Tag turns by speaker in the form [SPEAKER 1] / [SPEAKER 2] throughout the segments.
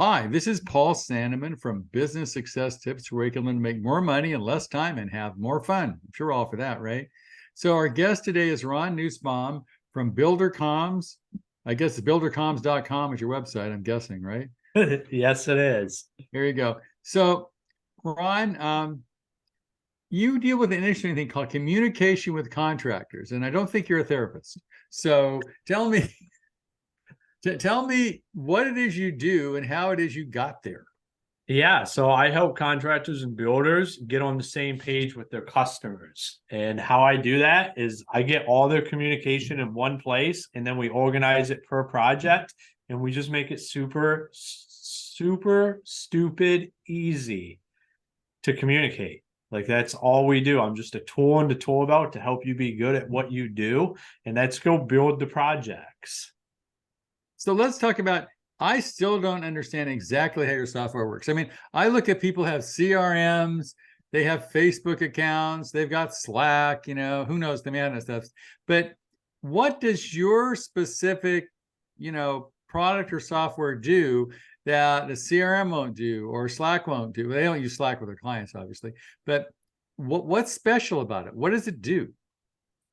[SPEAKER 1] Hi, this is Paul Sanneman from Business Success Tips, where you can learn to make more money in less time and have more fun. I'm sure we're all for that, right? So our guest today is Ron Nussbaum from BuilderComs. I guess buildercoms.com is your website, I'm guessing, right?
[SPEAKER 2] Yes, it is.
[SPEAKER 1] Here you go. So Ron, you deal with an interesting thing called communication with contractors, and I don't think you're a therapist. So tell me what it is you do and how it is you got there.
[SPEAKER 2] Yeah, so I help contractors and builders get on the same page with their customers. And how I do that is I get all their communication in one place, and then we organize it per project, and we just make it super stupid easy to communicate. Like, that's all we do. I'm just a tool in the tool belt to help you be good at what you do, and let's go build the projects.
[SPEAKER 1] So let's talk about, I still don't understand exactly how your software works. I mean, I look at people have CRMs, they have Facebook accounts, they've got Slack, who knows the man and stuff. But what does your specific, product or software do that the CRM won't do or Slack won't do? They don't use Slack with their clients, obviously. But what's special about it? What does it do?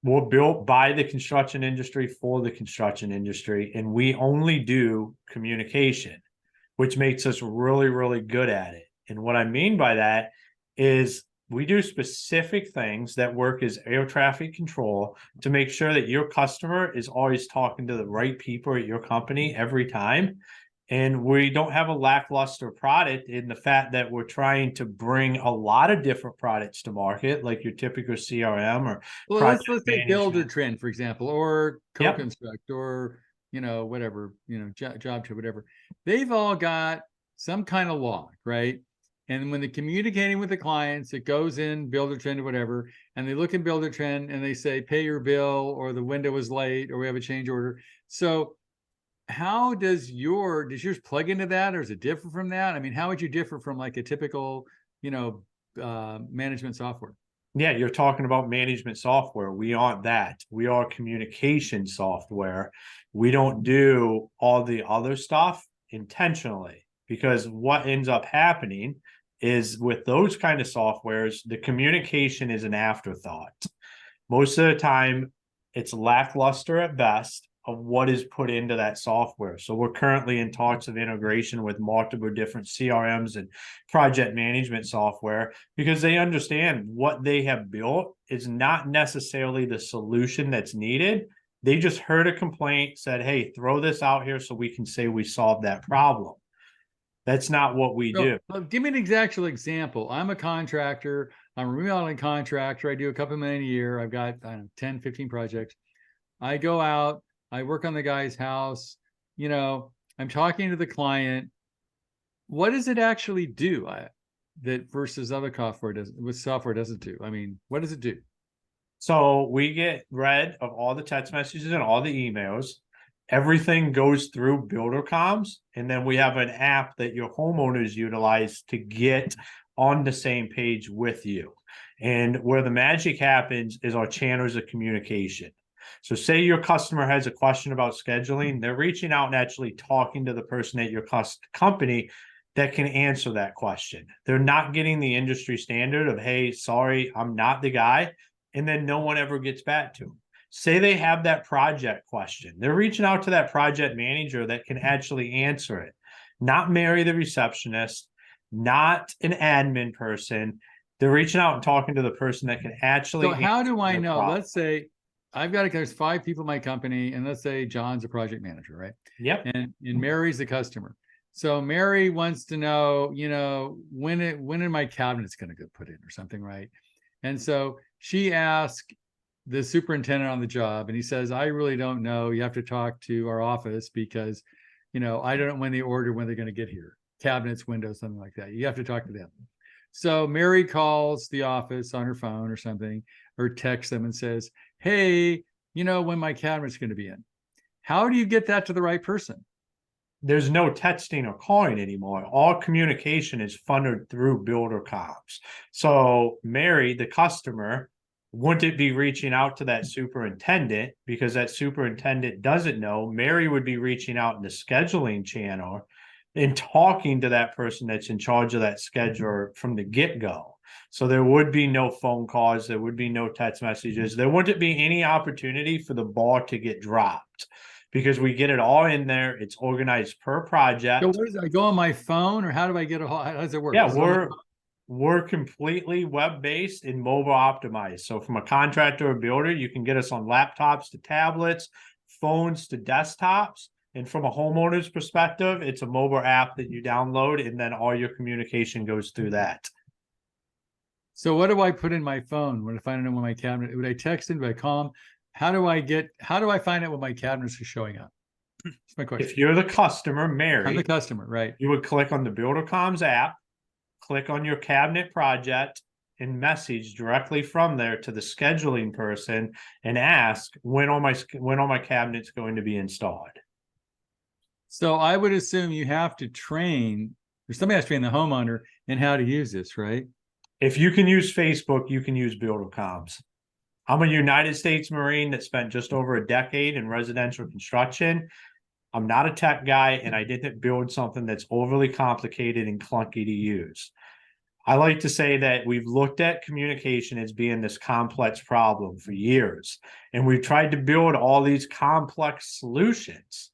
[SPEAKER 2] We're built by the construction industry for the construction industry, and we only do communication, which makes us really, really good at it. And what I mean by that is we do specific things that work as air traffic control to make sure that your customer is always talking to the right people at your company every time. And we don't have a lackluster product in the fact that we're trying to bring a lot of different products to market, like your typical CRM or
[SPEAKER 1] Well, let's take Builder
[SPEAKER 2] management.
[SPEAKER 1] Trend, for example, or
[SPEAKER 2] Yep.
[SPEAKER 1] Co-Construct, or whatever, Job to whatever. They've all got some kind of log, right? And when they're communicating with the clients, it goes in Builder Trend or whatever, and they look in Builder Trend and they say, pay your bill, or the window is late, or we have a change order. So how does yours plug into that, or is it different from that? I mean, how would you differ from like a typical, management software?
[SPEAKER 2] Yeah, you're talking about management software. We aren't that. We are communication software. We don't do all the other stuff intentionally, because what ends up happening is with those kind of softwares, the communication is an afterthought. Most of the time, it's lackluster at best of what is put into that software. So we're currently in talks of integration with multiple different CRMs and project management software, because they understand what they have built is not necessarily the solution that's needed. They just heard a complaint, said, hey, throw this out here so we can say we solved that problem. That's not what we do.
[SPEAKER 1] Give me an actual example. I'm a contractor. I'm a remodeling contractor. I do a couple million a year. I've got, I don't know, 10, 15 projects. I go out, I work on the guy's house, I'm talking to the client. What does it actually do that versus other software doesn't do? I mean, what does it do?
[SPEAKER 2] So we get read of all the text messages and all the emails. Everything goes through BuilderComs, and then we have an app that your homeowners utilize to get on the same page with you. And where the magic happens is our channels of communication. So say your customer has a question about scheduling, they're reaching out and actually talking to the person at your company that can answer that question. They're not getting the industry standard of, hey, sorry, I'm not the guy. And then no one ever gets back to them. Say they have that project question. They're reaching out to that project manager that can actually answer it. Not Mary, the receptionist, not an admin person. They're reaching out and talking to the person that can actually.
[SPEAKER 1] So how do I know?
[SPEAKER 2] Problem.
[SPEAKER 1] Let's say there's 5 people in my company, and let's say John's a project manager, right?
[SPEAKER 2] Yep.
[SPEAKER 1] And Mary's the customer. So Mary wants to know, when my cabinet's going to get put in or something, right? And so she asked the superintendent on the job, and he says, I really don't know. You have to talk to our office because, I don't know when they're going to get here. Cabinets, windows, something like that. You have to talk to them. So Mary calls the office on her phone or something, or texts them and says, hey, when my cabinet's going to be in. How do you get that to the right person?
[SPEAKER 2] There's no texting or calling anymore. All communication is funneled through BuilderComs. So Mary, the customer, wouldn't be reaching out to that superintendent, because that superintendent doesn't know. Mary would be reaching out in the scheduling channel and talking to that person that's in charge of that scheduler from the get-go. So there would be no phone calls, there would be no text messages, there wouldn't be any opportunity for the ball to get dropped, because we get it all in there. It's organized per project.
[SPEAKER 1] So what is, I go on my phone, or how do I get how does it work?
[SPEAKER 2] Yeah,
[SPEAKER 1] Is it on my-
[SPEAKER 2] we're completely web-based and mobile optimized. So from a contractor or builder, you can get us on laptops to tablets, phones to desktops. And from a homeowner's perspective, it's a mobile app that you download, and then all your communication goes through that.
[SPEAKER 1] So what do I put in my phone when I find out when my cabinet? Would I text him? Do I call him? How do I find out when my cabinets are showing up? That's my question.
[SPEAKER 2] If you're the customer,
[SPEAKER 1] I'm
[SPEAKER 2] Mary,
[SPEAKER 1] the customer, right?
[SPEAKER 2] you would click on the BuilderComs app, click on your cabinet project, and message directly from there to the scheduling person and ask when are my cabinets going to be installed.
[SPEAKER 1] So I would assume you have to train, or somebody has to train the homeowner in how to use this, right?
[SPEAKER 2] If you can use Facebook, you can use BuilderComs. I'm a United States Marine that spent just over a decade in residential construction. I'm not a tech guy, and I didn't build something that's overly complicated and clunky to use. I like to say that we've looked at communication as being this complex problem for years, and we've tried to build all these complex solutions.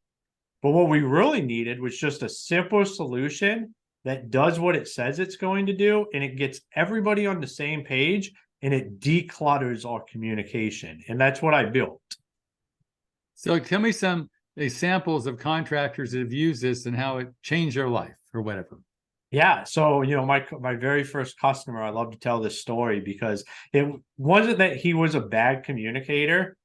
[SPEAKER 2] But what we really needed was just a simple solution that does what it says it's going to do, and it gets everybody on the same page, and it declutters our communication. And that's what I built.
[SPEAKER 1] So tell me some examples of contractors that have used this and how it changed their life or whatever.
[SPEAKER 2] Yeah. So, my very first customer, I love to tell this story because it wasn't that he was a bad communicator.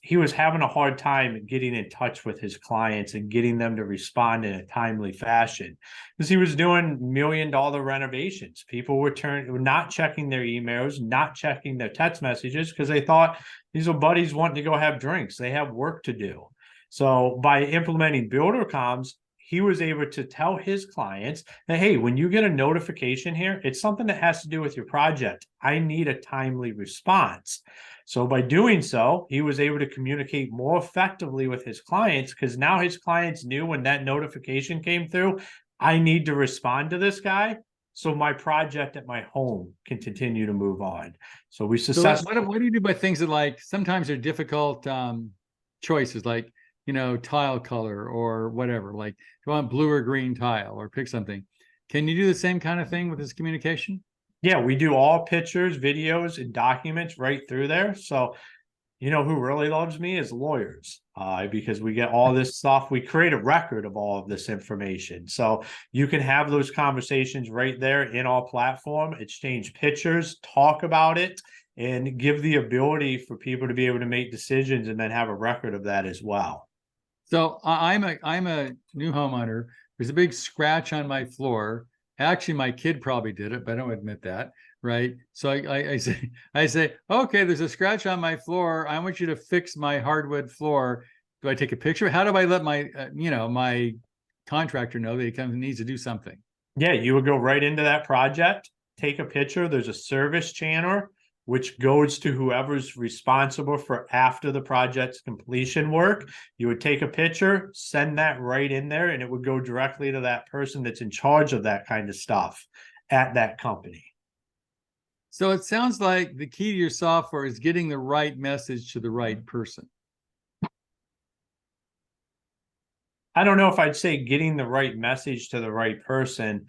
[SPEAKER 2] He was having a hard time getting in touch with his clients and getting them to respond in a timely fashion, because he was doing $1 million renovations. People were not checking their emails, not checking their text messages, because they thought these are buddies wanting to go have drinks. They have work to do. So by implementing BuilderComs, he was able to tell his clients that, hey, when you get a notification here, it's something that has to do with your project. I need a timely response. So by doing so, he was able to communicate more effectively with his clients, because now his clients knew when that notification came through, I need to respond to this guy so my project at my home can continue to move on. So we successfully.
[SPEAKER 1] So what do you do by things that, like, sometimes they're difficult choices, like, tile color or whatever, like, do you want blue or green tile, or pick something? Can you do the same kind of thing with this communication?
[SPEAKER 2] Yeah, we do all pictures, videos, and documents right through there. So, who really loves me is lawyers, because we get all this stuff. We create a record of all of this information. So you can have those conversations right there in our platform, exchange pictures, talk about it, and give the ability for people to be able to make decisions and then have a record of that as well.
[SPEAKER 1] So I'm a new homeowner. There's a big scratch on my floor. Actually, my kid probably did it, but I don't admit that, right? So I say, okay, there's a scratch on my floor. I want you to fix my hardwood floor. Do I take a picture? How do I let my my contractor know that he comes and needs to do something?
[SPEAKER 2] Yeah, you would go right into that project, take a picture. There's a service channel which goes to whoever's responsible for after the project's completion work. You would take a picture, send that right in there, and it would go directly to that person that's in charge of that kind of stuff at that company.
[SPEAKER 1] So it sounds like the key to your software is getting the right message to the right person.
[SPEAKER 2] I don't know if I'd say getting the right message to the right person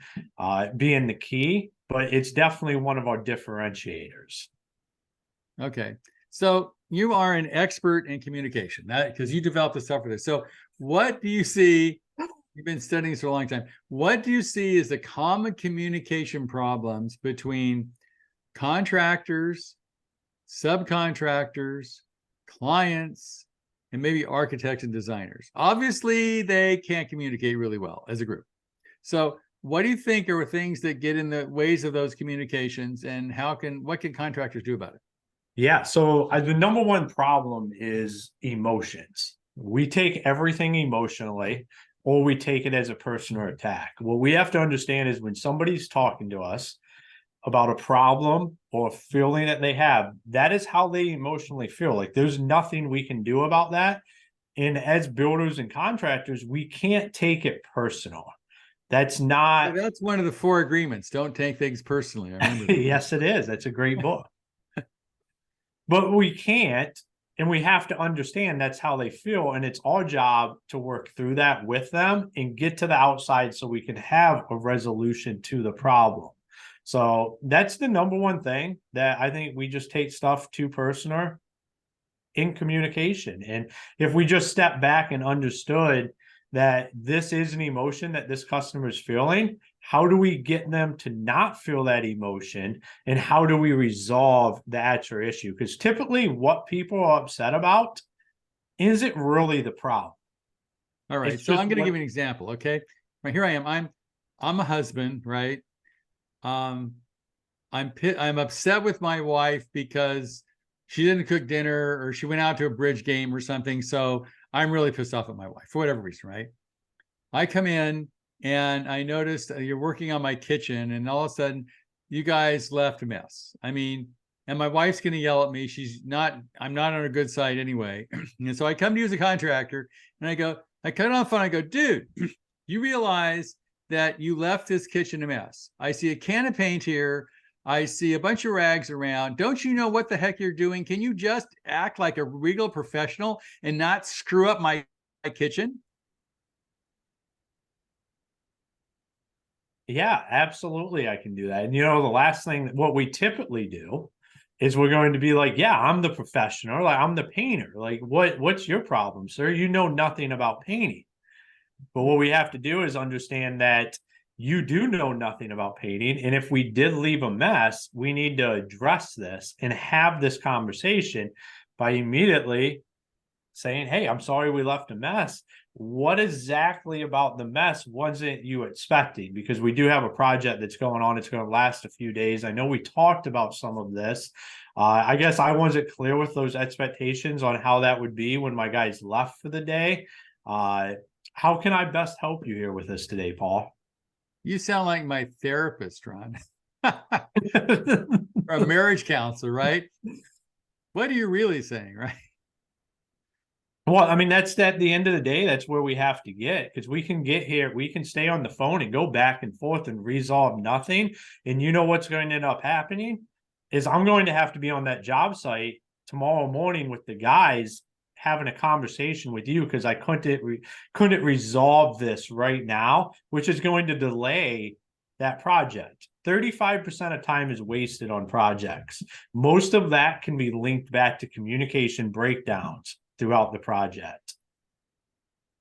[SPEAKER 2] being the key, but it's definitely one of our differentiators.
[SPEAKER 1] Okay. So you are an expert in communication, that because you developed the software. So what do you see? You've been studying this for a long time. What do you see as the common communication problems between contractors, subcontractors, clients, and maybe architects and designers? Obviously, they can't communicate really well as a group. So what do you think are things that get in the ways of those communications, and what can contractors do about it?
[SPEAKER 2] Yeah, so the number one problem is emotions. We take everything emotionally, or we take it as a personal attack. What we have to understand is when somebody's talking to us about a problem or a feeling that they have, that is how they emotionally feel. Like, there's nothing we can do about that. And as builders and contractors, we can't take it personal. That's
[SPEAKER 1] Well,
[SPEAKER 2] not,
[SPEAKER 1] that's one of the 4 agreements. Don't take things personally. I remember that.
[SPEAKER 2] yes, it is. That's a great book. But we can't, and we have to understand that's how they feel. And it's our job to work through that with them and get to the outside so we can have a resolution to the problem. So that's the number one thing that I think we just take stuff too personal in communication. And if we just step back and understood that this is an emotion that this customer is feeling, how do we get them to not feel that emotion? And how do we resolve the actual issue? Because typically what people are upset about isn't really the problem.
[SPEAKER 1] All right.
[SPEAKER 2] It's
[SPEAKER 1] So
[SPEAKER 2] just
[SPEAKER 1] I'm going to
[SPEAKER 2] what,
[SPEAKER 1] give you an example. Okay. Right here I am. I'm a husband, right? Um, I'm upset with my wife because she didn't cook dinner or she went out to a bridge game or something. So I'm really pissed off at my wife for whatever reason, right? I come in and I noticed you're working on my kitchen, and all of a sudden you guys left a mess. I mean, and my wife's going to yell at me. I'm not on her good side anyway. And so I come to you as a contractor and I cut it on phone. I go, dude, you realize that you left this kitchen a mess. I see a can of paint here. I see a bunch of rags around. Don't you know what the heck you're doing? Can you just act like a real professional and not screw up my kitchen?
[SPEAKER 2] yeah, absolutely. I can do that. And the last thing, what we typically do is we're going to be like, yeah, I'm the professional. Like, I'm the painter. Like, what's your problem, sir? You know nothing about painting. But what we have to do is understand that you do know nothing about painting. And if we did leave a mess, we need to address this and have this conversation by immediately saying, hey, I'm sorry we left a mess. What exactly about the mess wasn't you expecting? Because we do have a project that's going on. It's going to last a few days. I know we talked about some of this. I guess I wasn't clear with those expectations on how that would be when my guys left for the day. How can I best help you here with this today, Paul?
[SPEAKER 1] You sound like my therapist, Ron. Or a marriage counselor, right? What are you really saying, right?
[SPEAKER 2] Well, I mean, that's at the end of the day, that's where we have to get, because we can get here, we can stay on the phone and go back and forth and resolve nothing. And you know what's going to end up happening is I'm going to have to be on that job site tomorrow morning with the guys having a conversation with you because I couldn't resolve this right now, which is going to delay that project. 35% of time is wasted on projects. Most of that can be linked back to communication breakdowns throughout the project.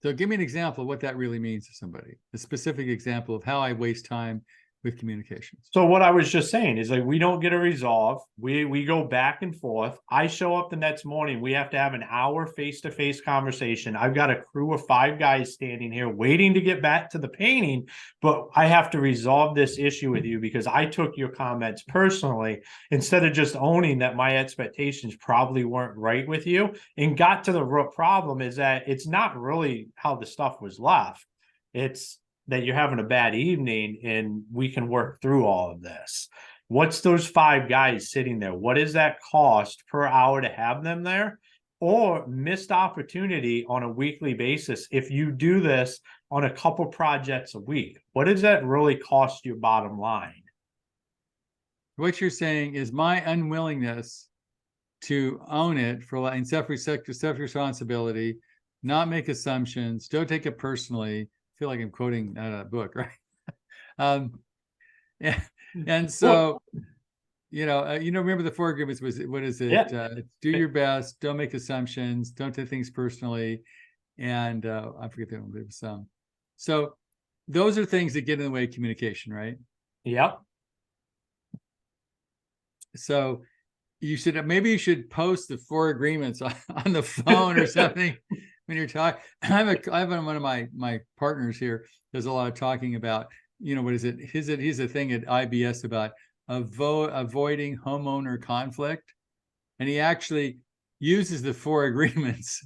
[SPEAKER 1] So give me an example of what that really means to somebody, a specific example of how I waste time with communications.
[SPEAKER 2] So what I was just saying is like we don't get a resolve. We go back and forth. I show up the next morning. We have to have an hour face-to-face conversation. I've got a crew of 5 guys standing here waiting to get back to the painting, but I have to resolve this issue with you because I took your comments personally instead of just owning that my expectations probably weren't right with you and got to the root problem is that it's not really how the stuff was left. It's that you're having a bad evening and we can work through all of this. What's those 5 guys sitting there? What is that cost per hour to have them there? Or missed opportunity on a weekly basis if you do this on a couple projects a week? What does that really cost your bottom line?
[SPEAKER 1] What you're saying is my unwillingness to own it for and self-responsibility, not make assumptions, don't take it personally. I feel like I'm quoting a book, right? Yeah, and so remember the 4 agreements was what is it?
[SPEAKER 2] Yeah.
[SPEAKER 1] Do your best, don't make assumptions, don't take things personally, and I forget the one, but it was some. So those are things that get in the way of communication, right?
[SPEAKER 2] Yep.
[SPEAKER 1] So maybe you should post the 4 agreements on the phone or something when you're talking. I have one of my partners here does a lot of talking about, what is it? He's a thing at IBS about avoiding homeowner conflict. And he actually uses the 4 agreements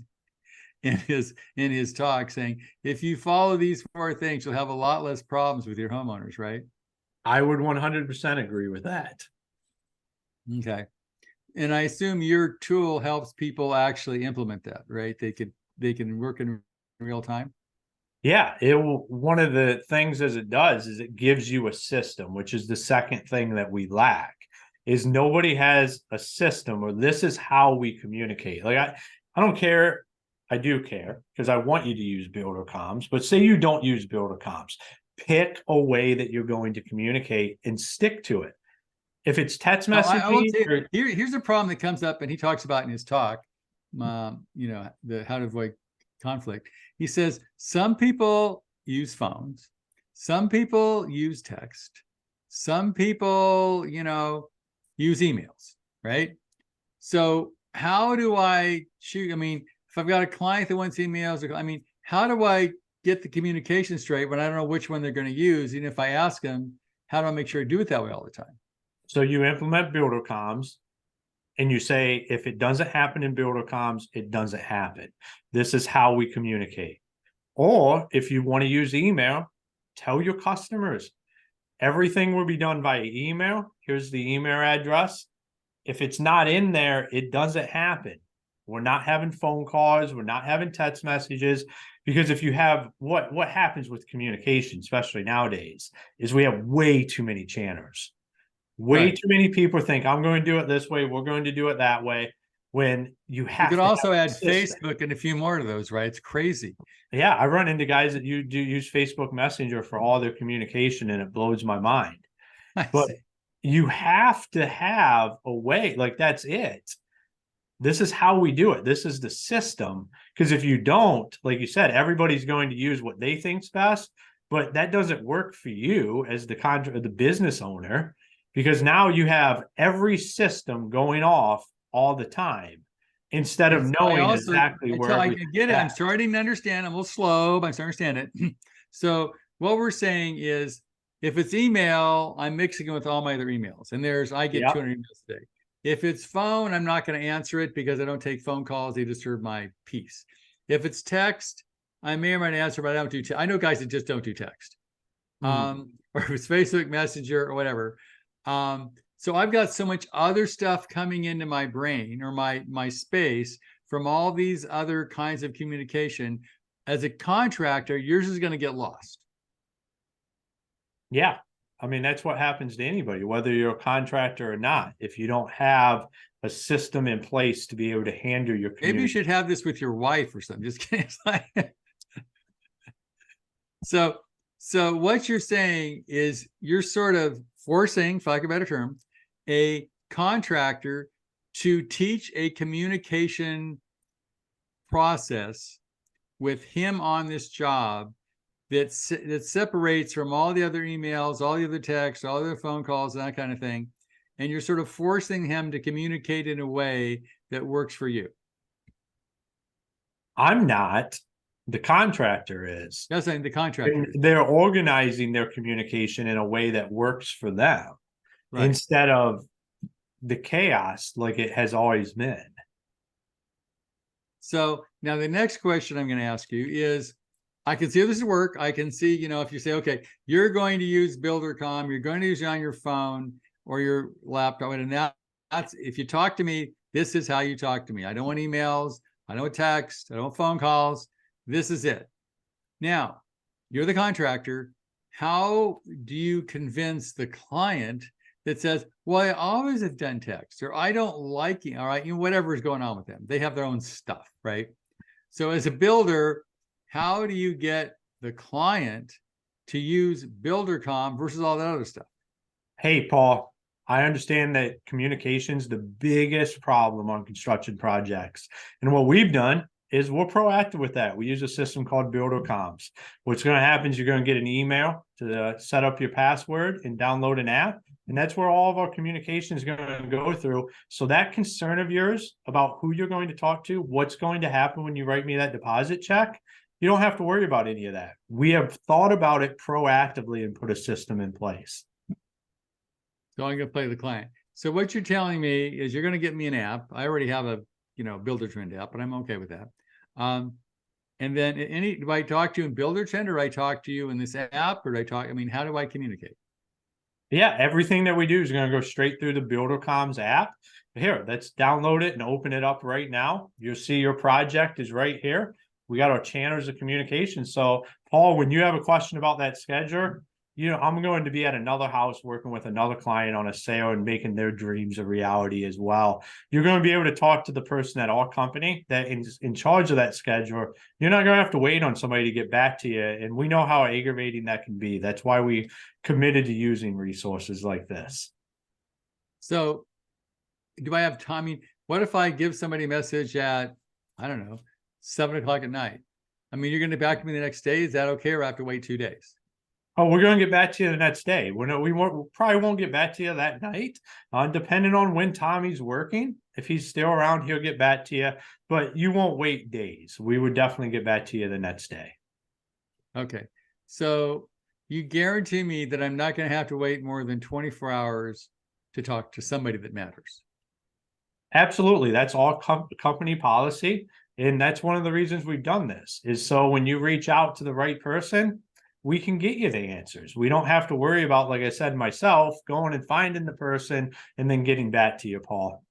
[SPEAKER 1] in his talk saying, if you follow these 4 things, you'll have a lot less problems with your homeowners, right?
[SPEAKER 2] I would 100% agree with that.
[SPEAKER 1] Okay. And I assume your tool helps people actually implement that, right? They can work in real time.
[SPEAKER 2] Yeah, it will. One of the things as it does is it gives you a system, which is the second thing that we lack. Is nobody has a system, or this is how we communicate. Like I don't care. I do care because I want you to use BuilderComs, but say you don't use BuilderComs, pick a way that you're going to communicate and stick to it. If it's text
[SPEAKER 1] Now, I will
[SPEAKER 2] messaging,
[SPEAKER 1] say
[SPEAKER 2] or,
[SPEAKER 1] here's a problem that comes up, and he talks about in his talk, the how to avoid conflict. He says some people use phones, some people use text, some people, use emails, right? So how do I shoot? I mean, if I've got a client that wants emails, how do I get the communication straight when I don't know which one they're going to use? And if I ask them, how do I make sure I do it that way all the time?
[SPEAKER 2] so you implement BuilderComs, and you say, if it doesn't happen in BuilderComs, it doesn't happen. This is how we communicate. Or if you want to use email, tell your customers everything will be done via email. Here's the email address. If it's not in there, it doesn't happen. We're not having phone calls. We're not having text messages. Because if you have what happens with communication, especially nowadays, is we have way too many channels. Way
[SPEAKER 1] Right.
[SPEAKER 2] too many people think I'm going to do it this way. We're going to do it that way. When you
[SPEAKER 1] You
[SPEAKER 2] have
[SPEAKER 1] could
[SPEAKER 2] to have
[SPEAKER 1] also
[SPEAKER 2] a
[SPEAKER 1] add
[SPEAKER 2] system.
[SPEAKER 1] Facebook and a few more to those, right? It's crazy.
[SPEAKER 2] Yeah, I run into guys that you do use Facebook Messenger for all their communication, and it blows my mind.
[SPEAKER 1] I
[SPEAKER 2] But
[SPEAKER 1] see.
[SPEAKER 2] you have to have a way, like that's it. This is how we do it. This is the system. Because if you don't, like you said, everybody's going to use what they think's best, but that doesn't work for you as the business owner, because now you have every system going off all the time instead of
[SPEAKER 1] And so
[SPEAKER 2] knowing exactly where
[SPEAKER 1] I
[SPEAKER 2] everything's
[SPEAKER 1] get it. I'm
[SPEAKER 2] at.
[SPEAKER 1] starting to understand. I'm a little slow, but I'm starting to understand it. So what we're saying is, if it's email, I'm mixing it with all my other emails, and I get
[SPEAKER 2] Yeah.
[SPEAKER 1] 200 emails a day. If it's phone, I'm not going to answer it because I don't take phone calls. They disturb my peace. If it's text, I may or may not answer, but I don't do text. I know guys that just don't do text. Or if it's Facebook Messenger or whatever. So I've got so much other stuff coming into my brain or my space from all these other kinds of communication. As a contractor, yours is going to get lost.
[SPEAKER 2] Yeah. I mean, that's what happens to anybody, whether you're a contractor or not. If you don't have a system in place to be able to handle your
[SPEAKER 1] Maybe you
[SPEAKER 2] community.
[SPEAKER 1] should have this with your wife or something. Just kidding. So, so what you're saying is you're sort of forcing, for lack of a better term, a contractor to teach a communication process with him on this job that separates from all the other emails, all the other texts, all the other phone calls, and that kind of thing. And you're sort of forcing him to communicate in a way that works for you.
[SPEAKER 2] I'm not, the contractor is.
[SPEAKER 1] That's saying the contractor is.
[SPEAKER 2] They're organizing their communication in a way that works for them
[SPEAKER 1] Right.
[SPEAKER 2] instead of the chaos like it has always been.
[SPEAKER 1] So now the next question I'm going to ask you is, I can see how this is work. I can see, if you say, okay, you're going to use BuilderCom, you're going to use it on your phone or your laptop, and that's if you talk to me, this is how you talk to me. I don't want emails, I don't want text, I don't want phone calls. This is it. Now, you're the contractor. How do you convince the client that says, well, I always have done text, or I don't like it, all right, whatever is going on with them. They have their own stuff, right? So as a builder, how do you get the client to use BuilderCom versus all that other stuff?
[SPEAKER 2] Hey, Paul, I understand that communication is the biggest problem on construction projects. And what we've done is we're proactive with that. We use a system called BuilderComs. What's going to happen is you're going to get an email to set up your password and download an app. And that's where all of our communication is going to go through. So that concern of yours about who you're going to talk to, what's going to happen when you write me that deposit check, you don't have to worry about any of that. We have thought about it proactively and put a system in place.
[SPEAKER 1] So I'm going to play the client. So what you're telling me is you're going to get me an app. I already have a, BuilderTrend app, but I'm okay with that. And then do I talk to you in BuilderTrend, or do I talk to you in this app, or do I talk, how do I communicate?
[SPEAKER 2] Yeah, everything that we do is going to go straight through the BuilderComs app. Here, let's download it and open it up right now. You'll see your project is right here. We got our channels of communication. So Paul, when you have a question about that schedule, I'm going to be at another house working with another client on a sale and making their dreams a reality as well. You're going to be able to talk to the person at our company that is in charge of that schedule. You're not going to have to wait on somebody to get back to you. And we know how aggravating that can be. That's why we committed to using resources like this.
[SPEAKER 1] So do I have time? I mean, what if I give somebody a message at, I don't know, 7:00 at night? I mean, you're going to back to me the next day. Is that okay? Or I have to wait 2 days?
[SPEAKER 2] Oh, we're going to get back to you the next day. We probably won't get back to you that night, depending on when Tommy's working. If he's still around, he'll get back to you, but you won't wait days. We would definitely get back to you the next day.
[SPEAKER 1] Okay. So you guarantee me that I'm not going to have to wait more than 24 hours to talk to somebody that matters.
[SPEAKER 2] Absolutely. That's all company policy. And that's one of the reasons we've done this is so when you reach out to the right person, we can get you the answers. We don't have to worry about, like I said, myself going and finding the person and then getting back to you, Paul.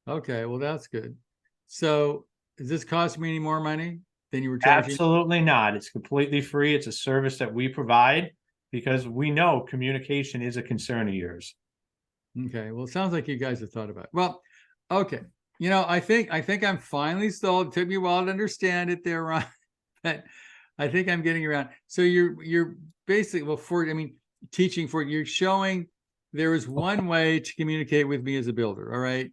[SPEAKER 1] Okay, well, that's good. So is this costing me any more money than you were charging?
[SPEAKER 2] Absolutely not. It's completely free. It's a service that we provide because we know communication is a concern of yours.
[SPEAKER 1] Okay, well, it sounds like you guys have thought about it. Well, okay. I think I'm finally sold. It took me a while to understand it there, Ron, but I think I'm getting around. So you're basically, teaching for, you're showing there is one way to communicate with me as a builder. All right.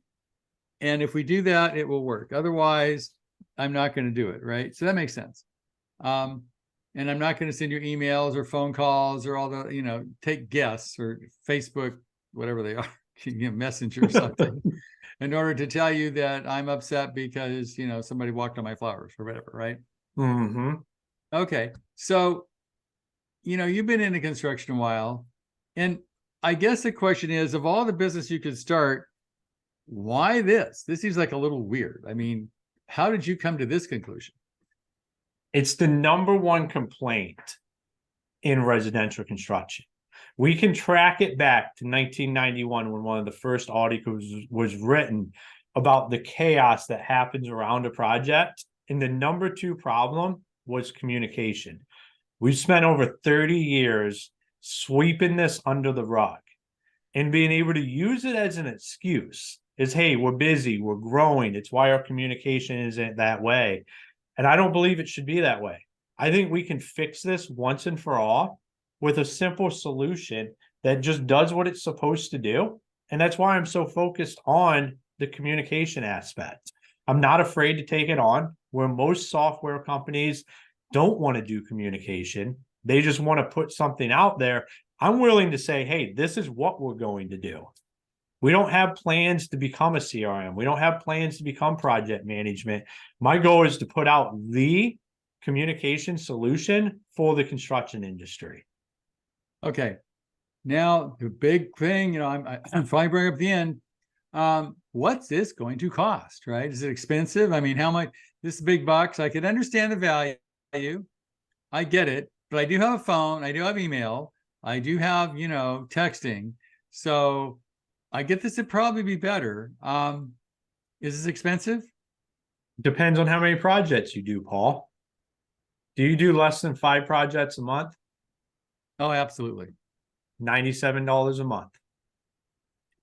[SPEAKER 1] And if we do that, it will work. Otherwise, I'm not going to do it. Right. So that makes sense. And I'm not going to send you emails or phone calls or all the, take guests or Facebook, whatever they are, Messenger or something, in order to tell you that I'm upset because, somebody walked on my flowers or whatever. Right.
[SPEAKER 2] Mm-hmm.
[SPEAKER 1] Okay. So, you've been into construction a while. And I guess the question is, of all the business you could start, why this? This seems like a little weird. I mean, how did you come to this conclusion?
[SPEAKER 2] It's the number one complaint in residential construction. We can track it back to 1991 when one of the first articles was written about the chaos that happens around a project. And the number two problem was communication. We've spent over 30 years sweeping this under the rug and being able to use it as an excuse is, hey, we're busy, we're growing. It's why our communication isn't that way. And I don't believe it should be that way. I think we can fix this once and for all with a simple solution that just does what it's supposed to do. And that's why I'm so focused on the communication aspect. I'm not afraid to take it on, where most software companies don't want to do communication. They just want to put something out there. I'm willing to say, hey, this is what we're going to do. We don't have plans to become a CRM. We don't have plans to become project management. My goal is to put out the communication solution for the construction industry.
[SPEAKER 1] Okay. Now, the big thing, I'm finally bringing up the end. What's this going to cost, right? Is it expensive? I mean, how much? This is big bucks. I can understand the value. I get it, but I do have a phone. I do have email. I do have, texting. So I get this would probably be better. Is this expensive?
[SPEAKER 2] Depends on how many projects you do, Paul. Do you do less than 5 projects a month?
[SPEAKER 1] Oh, absolutely.
[SPEAKER 2] $97 a month.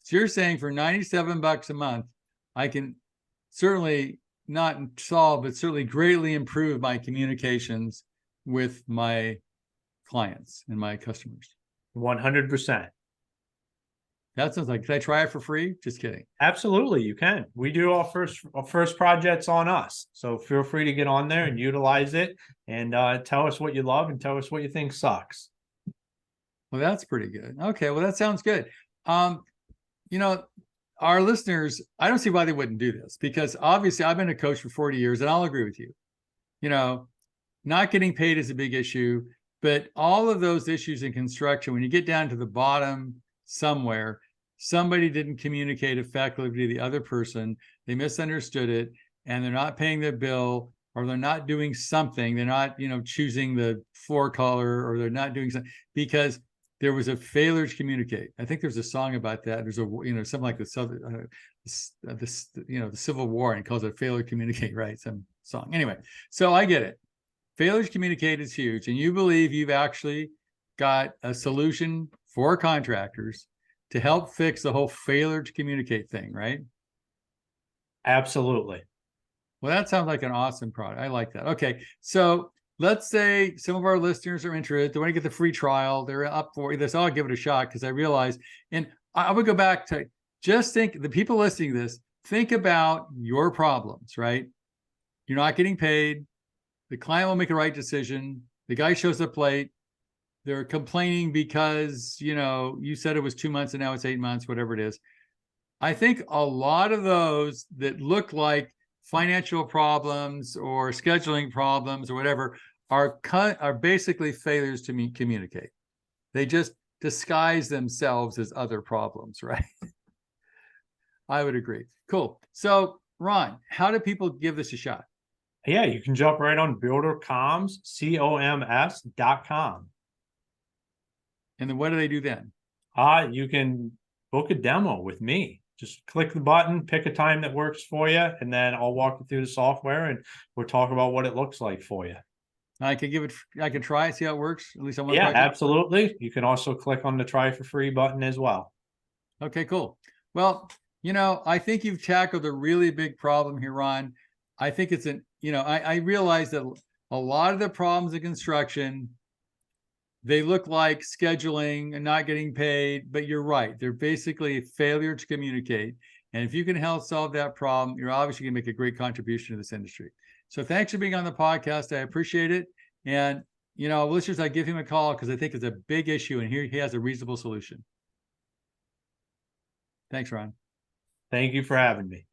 [SPEAKER 1] So you're saying for $97 a month, I can certainly not solve, but certainly greatly improve my communications with my clients and my customers.
[SPEAKER 2] 100%.
[SPEAKER 1] That sounds like, can I try it for free? Just kidding.
[SPEAKER 2] Absolutely, you can. We do our first projects on us. So feel free to get on there and utilize it and tell us what you love and tell us what you think sucks.
[SPEAKER 1] Well, that's pretty good. Okay, well, that sounds good. Our listeners, I don't see why they wouldn't do this, because obviously I've been a coach for 40 years and I'll agree with you. Not getting paid is a big issue, but all of those issues in construction, when you get down to the bottom somewhere, somebody didn't communicate effectively to the other person, they misunderstood it, and they're not paying their bill, or they're not doing something, they're not, choosing the floor color, or they're not doing something because there was a failure to communicate. I think there's a song about that. There's something like the Civil War, and it calls it failure to communicate, right? Some song. Anyway, so I get it. Failure to communicate is huge. And you believe you've actually got a solution for contractors to help fix the whole failure to communicate thing, right?
[SPEAKER 2] Absolutely.
[SPEAKER 1] Well, that sounds like an awesome product. I like that. Okay. So let's say some of our listeners are interested. They want to get the free trial. They're up for this. I'll give it a shot because I realize, and I would go back to just think the people listening to this, think about your problems, right? You're not getting paid. The client will make the right decision. The guy shows up late. They're complaining because, you said it was 2 months and now it's 8 months, whatever it is. I think a lot of those that look like financial problems or scheduling problems or whatever are basically failures to communicate. They just disguise themselves as other problems, right? I would agree. Cool. So, Ron, how do people give this a shot?
[SPEAKER 2] Yeah, you can jump right on BuilderComs, COMS.com.
[SPEAKER 1] And then what do they do then?
[SPEAKER 2] You can book a demo with me. Just click the button, pick a time that works for you, and then I'll walk you through the software and we'll talk about what it looks like for you.
[SPEAKER 1] I can try it, see how it works. At least I want to
[SPEAKER 2] Yeah,
[SPEAKER 1] try it.
[SPEAKER 2] absolutely. You can also click on the try for free button as well.
[SPEAKER 1] Okay, cool. Well, I think you've tackled a really big problem here, Ron. I think it's I realize that a lot of the problems in construction, they look like scheduling and not getting paid, but you're right. They're basically a failure to communicate. And if you can help solve that problem, you're obviously going to make a great contribution to this industry. So thanks for being on the podcast. I appreciate it. And, listeners, I give him a call because I think it's a big issue and here he has a reasonable solution. Thanks, Ron.
[SPEAKER 2] Thank you for having me.